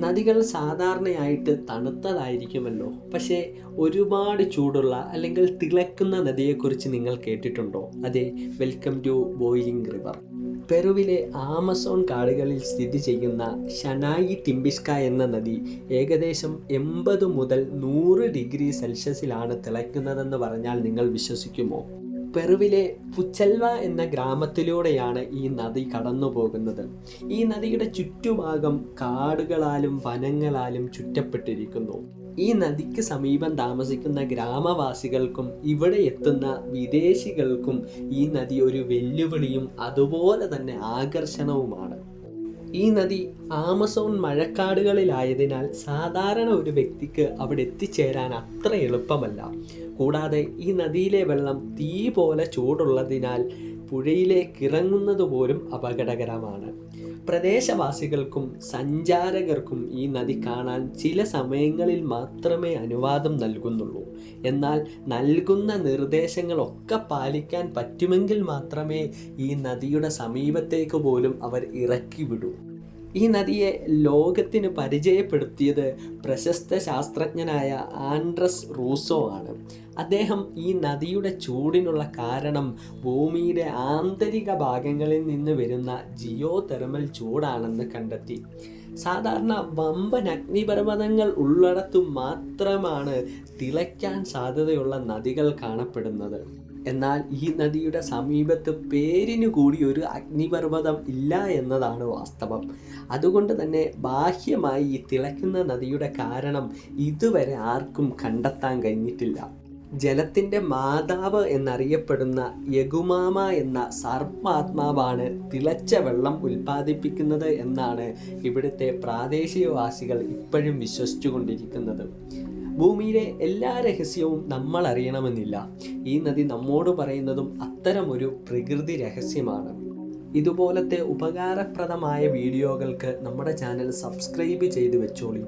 നദികൾ സാധാരണയായിട്ട് തണുത്തതായിരിക്കുമല്ലോ, പക്ഷേ ഒരുപാട് ചൂടുള്ള അല്ലെങ്കിൽ തിളക്കുന്ന നദിയെക്കുറിച്ച് നിങ്ങൾ കേട്ടിട്ടുണ്ടോ? അതെ, വെൽക്കം ടു ബോയിലിംഗ് റിവർ. പെറുവിലെ ആമസോൺ കാടുകളിൽ സ്ഥിതി ചെയ്യുന്ന ഷനായി ടിംബിസ്ക എന്ന നദി ഏകദേശം 80 മുതൽ 100 ഡിഗ്രി സെൽഷ്യസിലാണ് തിളയ്ക്കുന്നതെന്ന് പറഞ്ഞാൽ നിങ്ങൾ വിശ്വസിക്കുമോ? പെറുവിലെ പുച്ചൽവ എന്ന ഗ്രാമത്തിലൂടെയാണ് ഈ നദി കടന്നു പോകുന്നത്. ഈ നദിയുടെ ചുറ്റുഭാഗം കാടുകളാലും വനങ്ങളാലും ചുറ്റപ്പെട്ടിരിക്കുന്നു. ഈ നദിക്ക് സമീപം താമസിക്കുന്ന ഗ്രാമവാസികൾക്കും ഇവിടെ എത്തുന്ന വിദേശികൾക്കും ഈ നദി ഒരു വെല്ലുവിളിയും അതുപോലെ തന്നെ ആകർഷണവുമാണ്. ഈ നദി ആമസോൺ മഴക്കാടുകളിലായതിനാൽ സാധാരണ ഒരു വ്യക്തിക്ക് അവിടെ എത്തിച്ചേരാൻ അത്ര എളുപ്പമല്ല. കൂടാതെ ഈ നദിയിലെ വെള്ളം തീ പോലെ ചൂടുള്ളതിനാൽ പുഴയിലേക്ക് ഇറങ്ങുന്നത് പോലും അപകടകരമാണ്. പ്രദേശവാസികൾക്കും സഞ്ചാരകർക്കും ഈ നദി കാണാൻ ചില സമയങ്ങളിൽ മാത്രമേ അനുവാദം നൽകുന്നുള്ളൂ. എന്നാൽ നൽകുന്ന നിർദ്ദേശങ്ങളൊക്കെ പാലിക്കാൻ പറ്റുമെങ്കിൽ മാത്രമേ ഈ നദിയുടെ സമീപത്തേക്ക് പോലും അവർ ഇറക്കി വിടൂ. ഈ നദിയെ ലോകത്തിന് പരിചയപ്പെടുത്തിയത് പ്രശസ്ത ശാസ്ത്രജ്ഞനായ ആൻഡ്രസ് റൂസോ ആണ്. അദ്ദേഹം ഈ നദിയുടെ ചൂടിനുള്ള കാരണം ഭൂമിയുടെ ആന്തരിക ഭാഗങ്ങളിൽ നിന്ന് വരുന്ന ജിയോ തെർമൽ ചൂടാണെന്ന് കണ്ടെത്തി. സാധാരണ വമ്പൻ അഗ്നിപർവ്വതങ്ങൾ ഉള്ളിടത്തു മാത്രമാണ് തിളയ്ക്കാൻ സാധ്യതയുള്ള നദികൾ കാണപ്പെടുന്നത്. എന്നാൽ ഈ നദിയുടെ സമീപത്ത് പേരിനു കൂടി ഒരു അഗ്നിപർവ്വതം ഇല്ല എന്നതാണ് വാസ്തവം. അതുകൊണ്ട് തന്നെ ബാഹ്യമായി ഈ തിളയ്ക്കുന്ന നദിയുടെ കാരണം ഇതുവരെ ആർക്കും കണ്ടെത്താൻ കഴിഞ്ഞിട്ടില്ല. ജലത്തിൻ്റെ മാതാവ് എന്നറിയപ്പെടുന്ന യഗുമാമ എന്ന സർപ്പാത്മാവാണ് തിളച്ച വെള്ളം ഉൽപ്പാദിപ്പിക്കുന്നത് എന്നാണ് ഇവിടുത്തെ പ്രാദേശികവാസികൾ ഇപ്പോഴും വിശ്വസിച്ചുകൊണ്ടിരിക്കുന്നത്. ഭൂമിയിലെ എല്ലാ രഹസ്യവും നമ്മൾ അറിയണമെന്നില്ല. ഈ നദി നമ്മോട് പറയുന്നതും അത്തരമൊരു പ്രകൃതി രഹസ്യമാണ്. ഇതുപോലത്തെ ഉപകാരപ്രദമായ വീഡിയോകൾക്ക് നമ്മുടെ ചാനൽ സബ്സ്ക്രൈബ് ചെയ്ത് വെച്ചോളി.